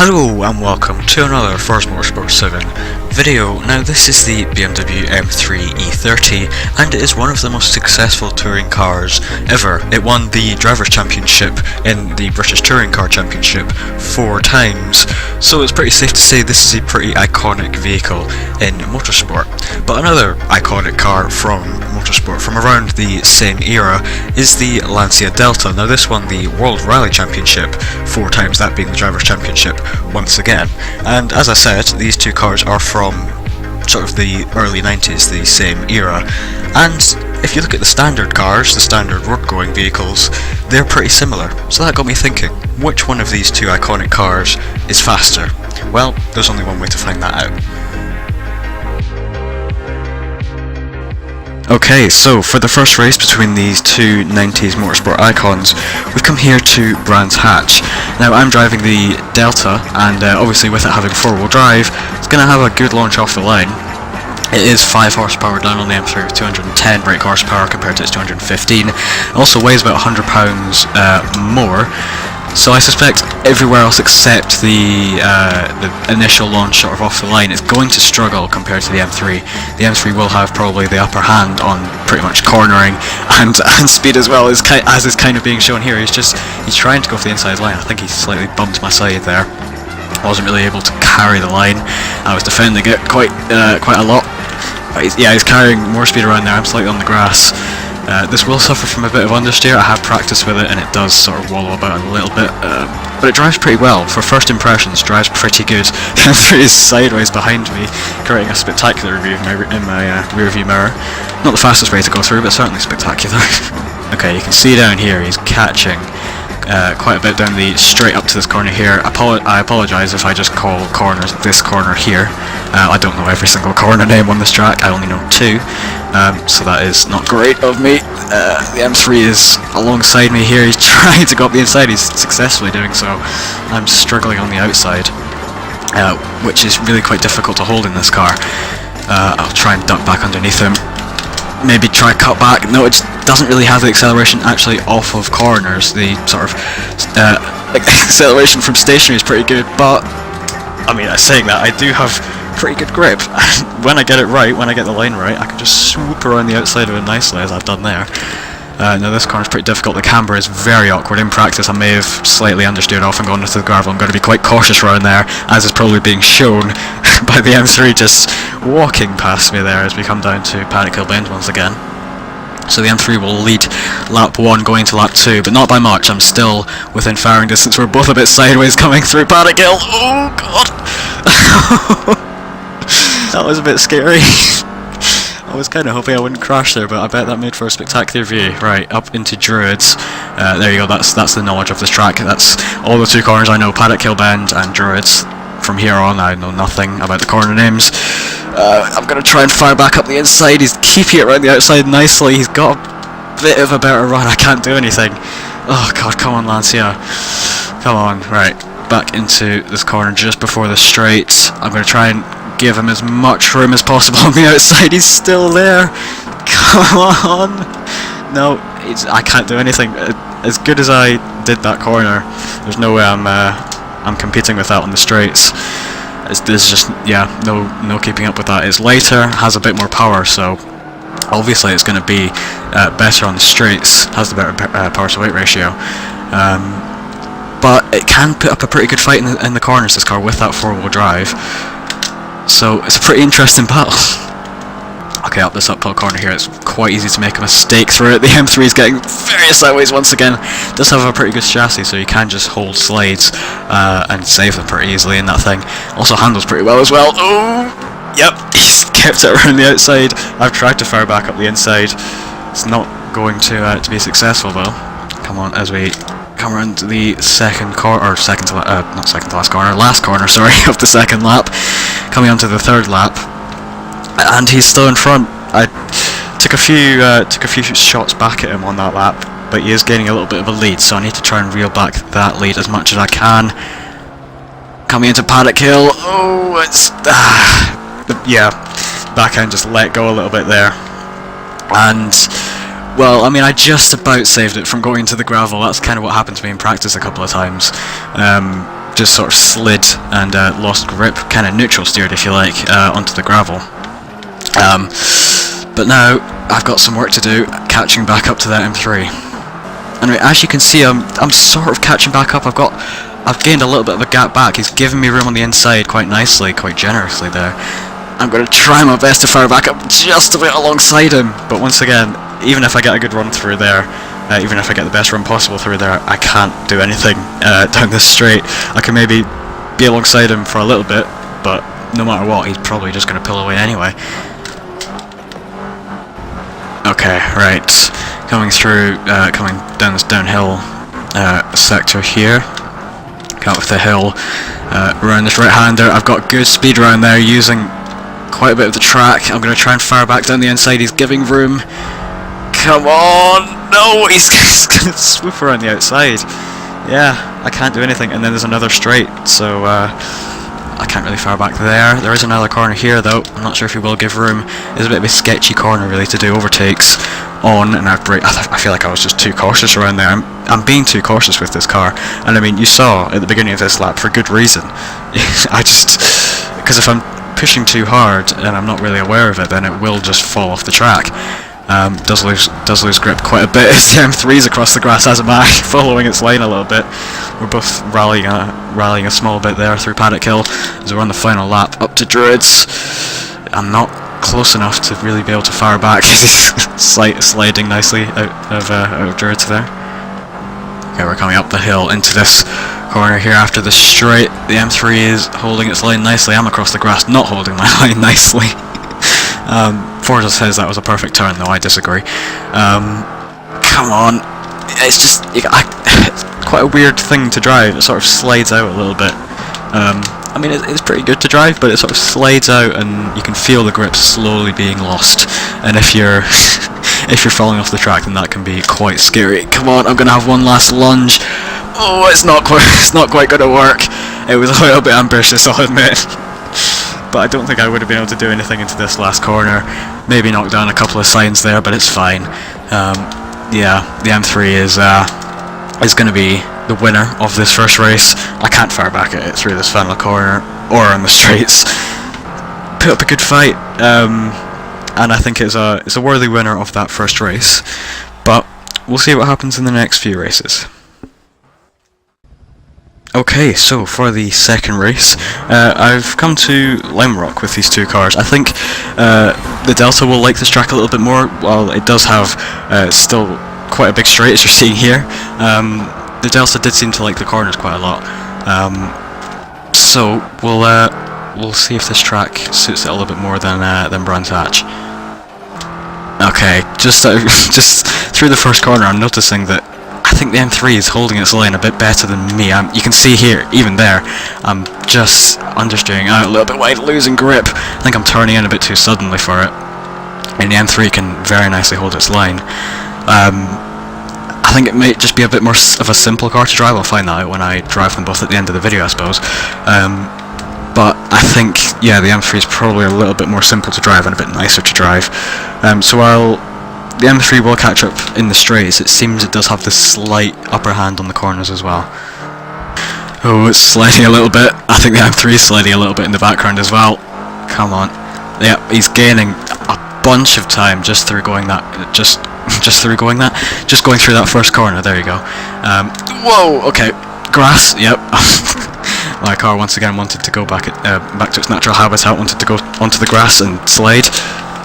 Hello and welcome to another Forza Motorsport 7 video. Now this is the BMW M3 E30 and it is one of the most successful touring cars ever. It won the Drivers' Championship in the British Touring Car Championship 4 times, so it's pretty safe to say this is a pretty iconic vehicle in motorsport. But another iconic car from motorsport from around the same era is the Lancia Delta. Now this won the World Rally Championship 4 times, that being the Drivers' Championship once again. And as I said, these two cars are from sort of the early 90s, the same era. And if you look at the standard cars, the standard road-going vehicles, they're pretty similar. So that got me thinking, which one of these two iconic cars is faster? Well, there's only one way to find that out. Okay, so for the first race between these two 90s motorsport icons, we've come here to Brands Hatch. Now I'm driving the Delta, and obviously with it having 4-wheel drive, it's going to have a good launch off the line. It is 5 horsepower down on the M3 with 210 brake horsepower compared to its 215. It also weighs about 100 pounds more. So I suspect everywhere else except the initial launch sort of off the line is going to struggle compared to the M3. The M3 will have probably the upper hand on pretty much cornering and speed as well, as is kind of being shown here. He's trying to go for the inside line. I think he slightly bumped my side there. I wasn't really able to carry the line. I was defending it quite a lot. He's carrying more speed around there. I'm slightly on the grass. This will suffer from a bit of understeer. I have practiced with it and it does sort of wallow about a little bit, but it drives pretty well. For first impressions, drives pretty good. The M3 is sideways behind me, creating a spectacular view in my rear view mirror. Not the fastest way to go through, but certainly spectacular. Okay, you can see down here he's catching quite a bit down the straight up to this corner here. I apologise if I just call corners this corner here. I don't know every single corner name on this track, I only know 2, so that is not great of me. The M3 is alongside me here. He's trying to go up the inside, he's successfully doing so. I'm struggling on the outside, which is really quite difficult to hold in this car. I'll try and duck back underneath him. Maybe try cut back. No, it doesn't really have the acceleration actually off of corners. The sort of acceleration from stationary is pretty good, but I mean, saying that, I do have pretty good grip. When I get it right, when I get the line right, I can just swoop around the outside of it nicely, as I've done there. Now this corner is pretty difficult. The camber is very awkward. In practice I may have slightly understeered off and gone into the gravel. I'm going to be quite cautious around there, as is probably being shown by the M3 just walking past me there as we come down to Paddock Hill Bend once again. So the M3 will lead lap 1 going to lap 2, but not by much. I'm still within firing distance. We're both a bit sideways coming through Paddock Hill. Oh god! That was a bit scary. I was kind of hoping I wouldn't crash there, but I bet that made for a spectacular view. Right, up into Druids. There you go, that's the knowledge of this track. That's all the 2 corners I know, Paddock Hill Bend and Druids. From here on I know nothing about the corner names. I'm going to try and fire back up the inside. He's keeping it around the outside nicely. He's got a bit of a better run. I can't do anything. Oh god, come on Lancia. Come on. Right, back into this corner just before the straight. I'm going to try and give him as much room as possible on the outside. He's still there. Come on. No, I can't do anything. As good as I did that corner, there's no way I'm competing with that on the straights. There's just, no keeping up with that. It's lighter, has a bit more power, so obviously it's going to be better on the straights, has the better power to weight ratio. But it can put up a pretty good fight in the corners, this car, with that 4-wheel drive. So it's a pretty interesting battle. Okay, up this uphill corner here, it's quite easy to make a mistake through it. The M3 is getting very sideways once again. Does have a pretty good chassis, so you can just hold slides and save them pretty easily in that thing. Also handles pretty well as well. Oh, yep, he's kept it around the outside. I've tried to fire back up the inside. It's not going to be successful though. Come on, as we come around to the last corner, sorry, of the second lap. Coming onto the 3rd lap. And he's still in front. I took a few shots back at him on that lap, but he is gaining a little bit of a lead, so I need to try and reel back that lead as much as I can. Coming into Paddock Hill. Oh, it's back end just let go a little bit there, and well, I mean, I just about saved it from going into the gravel. That's kind of what happened to me in practice a couple of times. just sort of slid and lost grip, kind of neutral steered if you like, onto the gravel. But now I've got some work to do catching back up to that M3. Anyway, as you can see, I'm sort of catching back up. I've gained a little bit of a gap back. He's giving me room on the inside quite nicely, quite generously there. I'm going to try my best to fire back up just a bit alongside him, but once again, even if I get a good run through there, even if I get the best run possible through there, I can't do anything down this straight. I can maybe be alongside him for a little bit, but no matter what, he's probably just going to pull away anyway. Okay, right, coming down this downhill sector here. Come up the hill, around this right-hander. I've got good speed around there, using quite a bit of the track. I'm going to try and fire back down the inside. He's giving room. Come on! No! He's going to swoop around the outside. Yeah, I can't do anything. And then there's another straight, so I can't really fire back there. There is another corner here, though. I'm not sure if he will give room. It's a bit of a sketchy corner, really, to do overtakes on, and I feel like I was just too cautious around there. I'm being too cautious with this car, and I mean, you saw at the beginning of this lap, for good reason. Because if I'm pushing too hard and I'm not really aware of it, then it will just fall off the track. Does lose grip quite a bit as the M3's across the grass, as am I, following its line a little bit. We're both rallying a small bit there through Paddock Hill as we're on the final lap up to Druids. I'm not close enough to really be able to fire back. He's sliding nicely out of Druids there. Okay, we're coming up the hill into this corner here after the straight. The M3 is holding its line nicely. I'm across the grass not holding my line nicely. Forza says that was a perfect turn, though I disagree. Come on. It's just... it's quite a weird thing to drive. It sort of slides out a little bit. I mean, it's pretty good to drive, but it sort of slides out and you can feel the grip slowly being lost. And if you're if you're falling off the track, then that can be quite scary. Come on, I'm gonna have one last lunge. Oh, it's not quite gonna work. It was a little bit ambitious, I'll admit. But I don't think I would have been able to do anything into this last corner. Maybe knock down a couple of signs there, but it's fine. Yeah, the M3 is going to be the winner of this first race. I can't fire back at it through this final corner or on the straights. Put up a good fight, and I think it's a worthy winner of that first race. But we'll see what happens in the next few races. Okay, so for the second race, I've come to Lime Rock with these two cars. I think the Delta will like this track a little bit more. While it does have still quite a big straight, as you're seeing here. The Delta did seem to like the corners quite a lot. So we'll see if this track suits it a little bit more than Brands Hatch. Okay, just through the first corner, I'm noticing that I think the M3 is holding its line a bit better than me. You can see here, even there, I'm just understeering out a little bit wide, losing grip. I think I'm turning in a bit too suddenly for it. And the M3 can very nicely hold its line. I think it may just be a bit more of a simple car to drive. I'll find that out when I drive them both at the end of the video, I suppose. But I think, yeah, the M3 is probably a little bit more simple to drive and a bit nicer to drive. So while the M3 will catch up in the straights, it seems it does have the slight upper hand on the corners as well. Oh, it's sliding a little bit. I think the M3 is sliding a little bit in the background as well. Come on. Yeah, he's gaining a bunch of time just through going that, just going through that first corner. There you go. Whoa, okay. Grass, yep. My car once again wanted to go back to its natural habitat, wanted to go onto the grass and slide.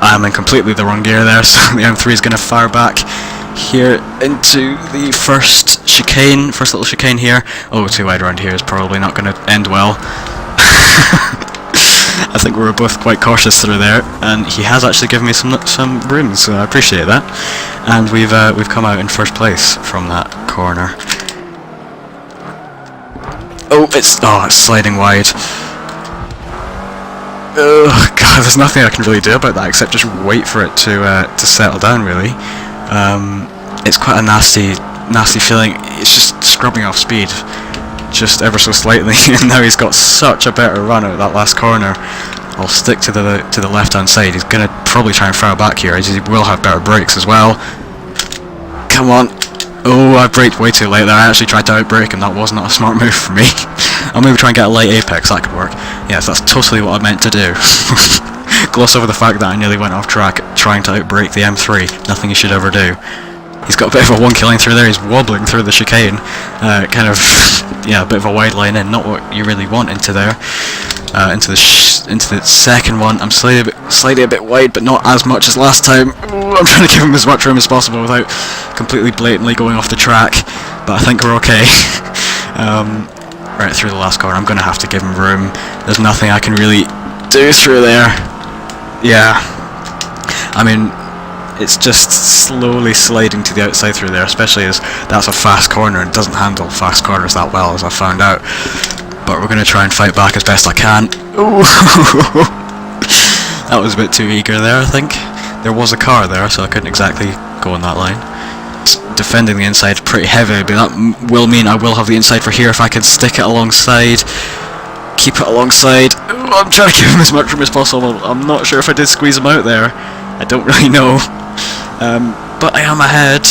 I'm in completely the wrong gear there, so the M3 is going to fire back here into the first little chicane here. Oh, too wide around here is probably not going to end well. I think we were both quite cautious through there, and he has actually given me some room, so I appreciate that. And we've come out in first place from that corner. Oh, it's sliding wide. Oh god, there's nothing I can really do about that except just wait for it to settle down, really. It's quite a nasty feeling. It's just scrubbing off speed just ever so slightly, and now he's got such a better run out of that last corner. I'll stick to the left hand side. He's gonna probably try and fire back here, as he will have better brakes as well. Come on. Oh, I braked way too late there. I actually tried to outbrake him. That was not a smart move for me. I'll maybe try and get a light apex, that could work. Yes, that's totally what I meant to do. Gloss over the fact that I nearly went off track trying to outbrake the M3. Nothing you should ever do. He's got a bit of a wonky line through there. He's wobbling through the chicane. Kind of, yeah, a bit of a wide line in. Not what you really want into there. Into the second one. I'm slightly a bit wide, but not as much as last time. Ooh, I'm trying to give him as much room as possible without completely blatantly going off the track. But I think we're okay. Right through the last corner. I'm going to have to give him room. There's nothing I can really do through there. Yeah. I mean, it's just slowly sliding to the outside through there, especially as that's a fast corner and doesn't handle fast corners that well, as I found out. But we're going to try and fight back as best I can. Ooh. That was a bit too eager there, I think. There was a car there, so I couldn't exactly go on that line. Defending the inside pretty heavy, but that will mean I will have the inside for here if I can stick it alongside. Keep it alongside. Ooh, I'm trying to give him as much room as possible. I'm not sure if I did squeeze him out there. I don't really know. But I am ahead.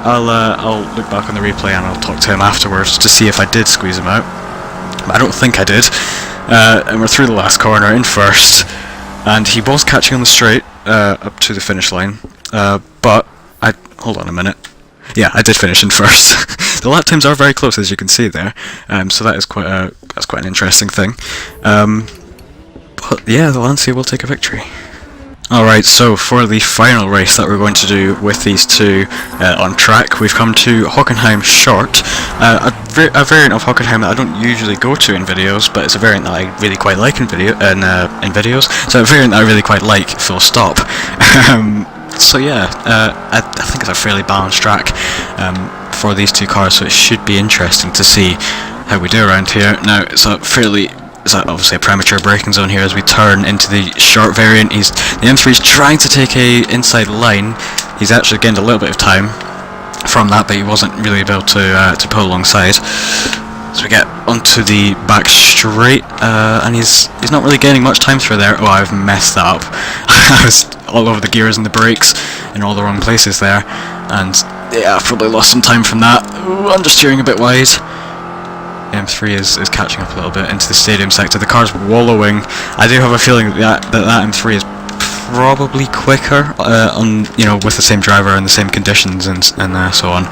I'll look back on the replay and I'll talk to him afterwards to see if I did squeeze him out. I don't think I did. And we're through the last corner in first, and he was catching on the straight up to the finish line. But hold on a minute. Yeah, I did finish in first. The lap times are very close, as you can see there. So that is quite an interesting thing. But yeah, the Lancia will take a victory. Alright, so for the final race that we're going to do with these two on track, we've come to Hockenheim Short, a variant of Hockenheim that I don't usually go to in videos, but it's a variant that I really quite like in videos, so a variant that I really quite like, full stop. So yeah, I think it's a fairly balanced track for these two cars, so it should be interesting to see how we do around here. Now, it's obviously a premature braking zone here as we turn into the short variant. The M3's trying to take a inside line. He's actually gained a little bit of time from that, but he wasn't really able to pull alongside. So we get onto the back straight, and he's not really gaining much time through there. Oh, I've messed that up. I was all over the gears and the brakes in all the wrong places there, and yeah, I've probably lost some time from that. Ooh, I'm just steering a bit wide. M3 is catching up a little bit into the stadium sector. The car's wallowing. I do have a feeling that M3 is probably quicker, with the same driver and the same conditions and so on.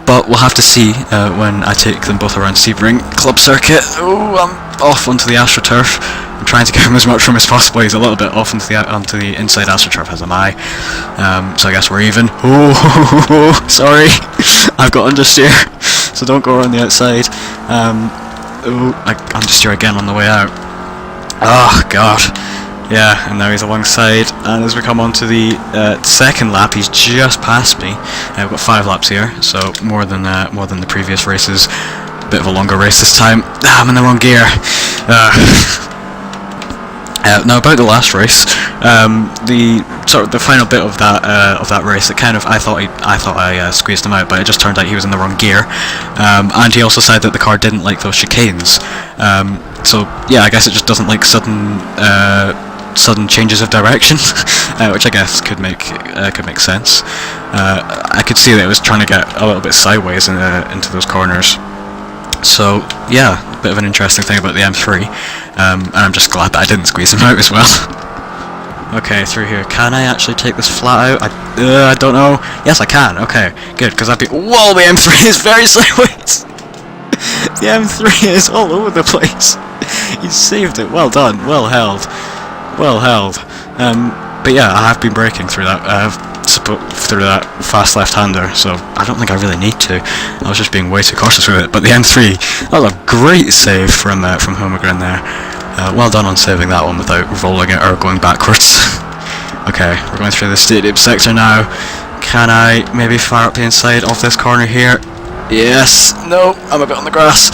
But we'll have to see when I take them both around Sebring Club Circuit. Oh, I'm off onto the AstroTurf. I'm trying to give him as much room as possible. He's a little bit off onto the inside AstroTurf, as am I. So I guess we're even. Oh, sorry. I've got understeer, so don't go around the outside. I understeer again on the way out. Oh, God. Yeah, and now he's alongside, and as we come on to the second lap, he's just past me. We've got 5 laps here, so more than the previous races. Bit of a longer race this time. I'm in the wrong gear. Now about the last race, the final bit of that race, I thought I squeezed him out, but it just turned out he was in the wrong gear, and he also said that the car didn't like those chicanes. So yeah, I guess it just doesn't like sudden changes of direction, which I guess could make sense. I could see that it was trying to get a little bit sideways into those corners. So yeah, a bit of an interesting thing about the M3, and I'm just glad that I didn't squeeze him out as well. Okay, through here. Can I actually take this flat out? I don't know. Yes, I can. Okay, good, because whoa, the M3 is very sideways. The M3 is all over the place. He saved it. Well done. Well held. Well held. But yeah, I have been braking through that fast left-hander, so I don't think I really need to. I was just being way too cautious with it. But the M3, that was a great save from Holmgren there. Well done on saving that one without rolling it or going backwards. Okay, we're going through the stadium sector now. Can I maybe fire up the inside of this corner here? Yes. No, I'm a bit on the grass.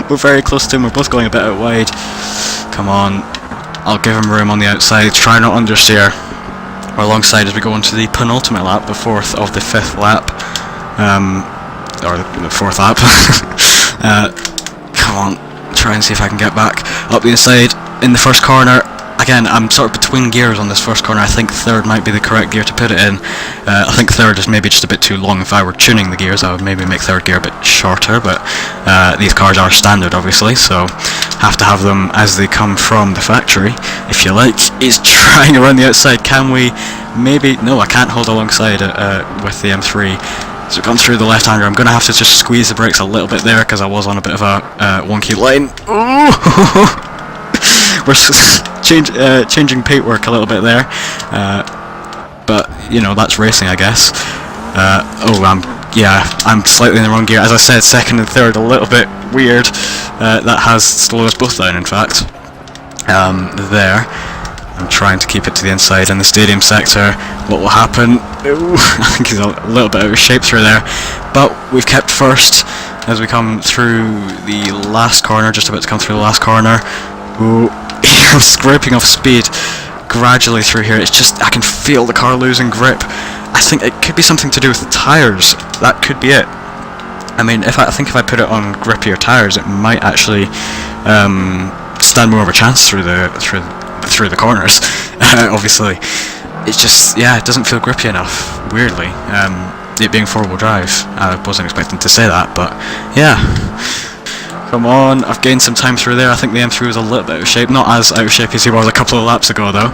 We're very close to him. We're both going a bit out wide. Come on. I'll give him room on the outside. Try not understeer. We're alongside as we go into the penultimate lap, the 4th of the 5th lap. Or the 4th lap. Come on. Try and see if I can get back up the inside in the first corner. again, I'm sort of between gears on this first corner. I think third might be the correct gear to put it in. I think third is maybe just a bit too long. If I were tuning the gears, I would maybe make third gear a bit shorter, but these cars are standard, obviously, so have to have them as they come from the factory, if you like. He's trying around the outside. Can we maybe... No, I can't hold alongside with the M3. So gone through the left-hander. I'm going to have to just squeeze the brakes a little bit there, because I was on a bit of a wonky line. Ooh! We're changing paintwork a little bit there, but you know, that's racing, I guess. I'm slightly in the wrong gear. As I said, second and third a little bit weird. That has slowed us both down, in fact. There. I'm trying to keep it to the inside in the stadium sector. What will happen? Ooh, I think he's a little bit out of shape through there, but we've kept first as we come through the last corner, just about to come through the last corner. Ooh. I'm scraping off speed gradually through here. It's just, I can feel the car losing grip. I think it could be something to do with the tyres. That could be it. I mean, I think if I put it on grippier tyres, it might actually stand more of a chance through the corners. Obviously, it's just, yeah, it doesn't feel grippy enough. Weirdly, it being four-wheel drive, I wasn't expecting to say that, but yeah. Come on, I've gained some time through there. I think the M3 was a little bit out of shape. Not as out of shape as he was a couple of laps ago, though.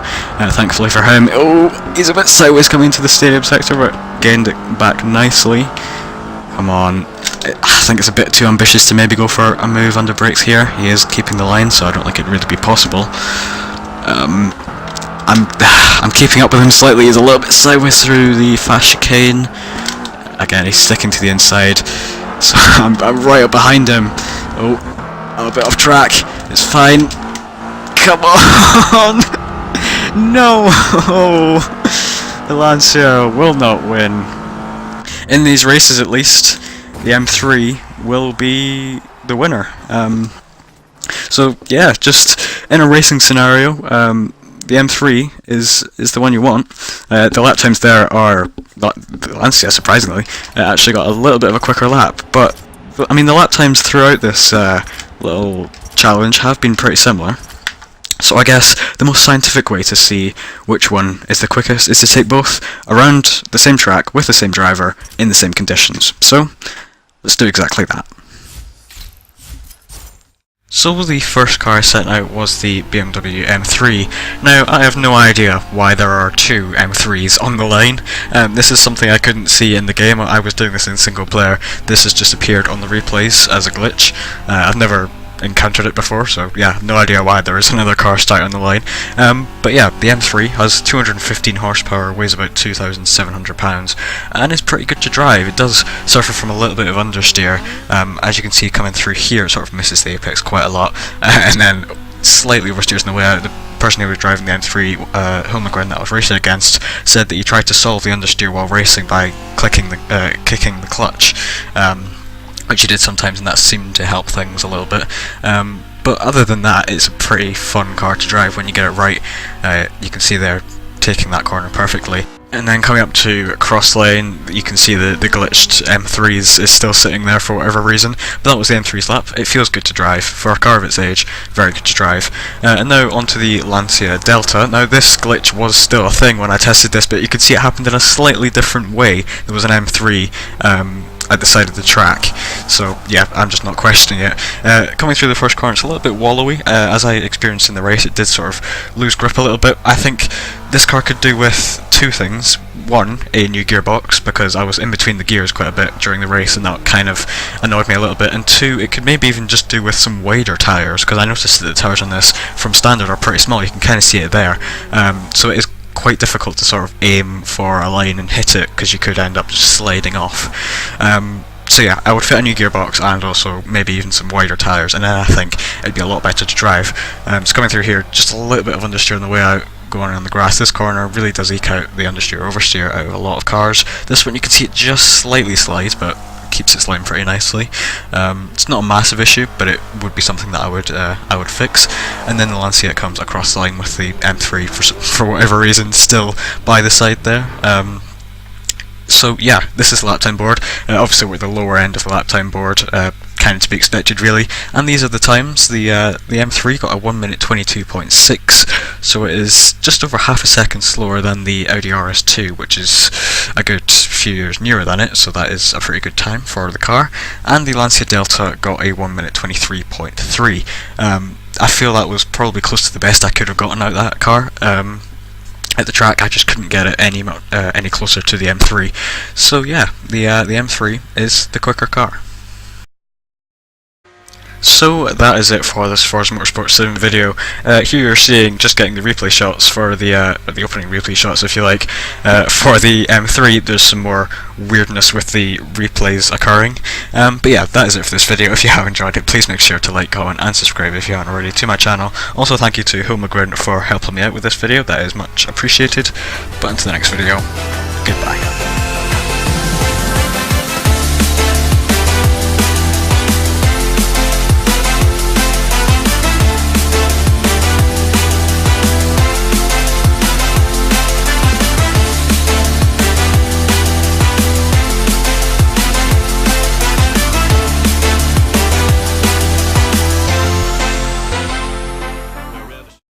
Thankfully for him. Oh, he's a bit sideways coming into the stadium sector, but gained it back nicely. Come on. I think it's a bit too ambitious to maybe go for a move under brakes here. He is keeping the line, so I don't think it'd really be possible. I'm keeping up with him slightly. He's a little bit sideways through the fast chicane. Again, he's sticking to the inside, so I'm right up behind him. Oh, I'm a bit off track. It's fine. Come on! No! The Lancia will not win. In these races, at least, the M3 will be the winner. So yeah, just in a racing scenario, the M3 is the one you want. The lap times there are, the Lancia, surprisingly, actually got a little bit of a quicker lap, but I mean, the lap times throughout this little challenge have been pretty similar. So I guess the most scientific way to see which one is the quickest is to take both around the same track with the same driver in the same conditions. So let's do exactly that. So the first car I sent out was the BMW M3. Now, I have no idea why there are two M3s on the line. This is something I couldn't see in the game. I was doing this in single player. This has just appeared on the replays as a glitch. I've never encountered it before, so yeah, no idea why there is another car start on the line. But yeah, the M3 has 215 horsepower, weighs about 2,700 pounds, and is pretty good to drive. It does suffer from a little bit of understeer. As you can see coming through here, it sort of misses the apex quite a lot, and then slightly oversteers in the way out. The person who was driving the M3, Holmgren, that I was racing against, said that he tried to solve the understeer while racing by kicking the clutch. Which he did sometimes, and that seemed to help things a little bit. But other than that, it's a pretty fun car to drive when you get it right. You can see they're taking that corner perfectly. And then coming up to cross lane, you can see the glitched M3 is still sitting there for whatever reason. But that was the M3's lap. It feels good to drive. For a car of its age, very good to drive. And now onto the Lancia Delta. Now this glitch was still a thing when I tested this, but you could see it happened in a slightly different way. There was an M3 at the side of the track, so yeah, I'm just not questioning it. Coming through the first corner, it's a little bit wallowy. As I experienced in the race, it did sort of lose grip a little bit. I think this car could do with two things. One, a new gearbox, because I was in between the gears quite a bit during the race and that kind of annoyed me a little bit. And two, it could maybe even just do with some wider tyres, because I noticed that the tyres on this from standard are pretty small. You can kind of see it there. So it is quite difficult to sort of aim for a line and hit it, because you could end up just sliding off. So yeah, I would fit a new gearbox and also maybe even some wider tyres, and then I think it'd be a lot better to drive. So coming through here, just a little bit of understeer on the way out, going on the grass. This corner really does eke out the understeer, oversteer out of a lot of cars. This one you can see it just slightly slides, but keeps it sliding pretty nicely. It's not a massive issue, but it would be something that I would fix. And then the Lancia comes across the line with the M3 for whatever reason still by the side there. So yeah, this is the lap time board. Obviously we're at the lower end of the lap time board. kind of to be expected really. And these are the times. The M3 got a 1 minute 22.6, so it is just over half a second slower than the Audi RS2, which is a good few years nearer than it, so that is a pretty good time for the car. And the Lancia Delta got a 1 minute 23.3. I feel that was probably close to the best I could have gotten out of that car. At the track, I just couldn't get it any closer to the M3. So yeah, the M3 is the quicker car. So that is it for this Forza Motorsport Sim video. Here you're seeing, just getting the replay shots for the opening replay shots, if you like. For the M3, there's some more weirdness with the replays occurring. But yeah, that is it for this video. If you have enjoyed it, please make sure to like, comment and subscribe if you haven't already to my channel. Also thank you to Hilmagrin for helping me out with this video, that is much appreciated. But until the next video, goodbye.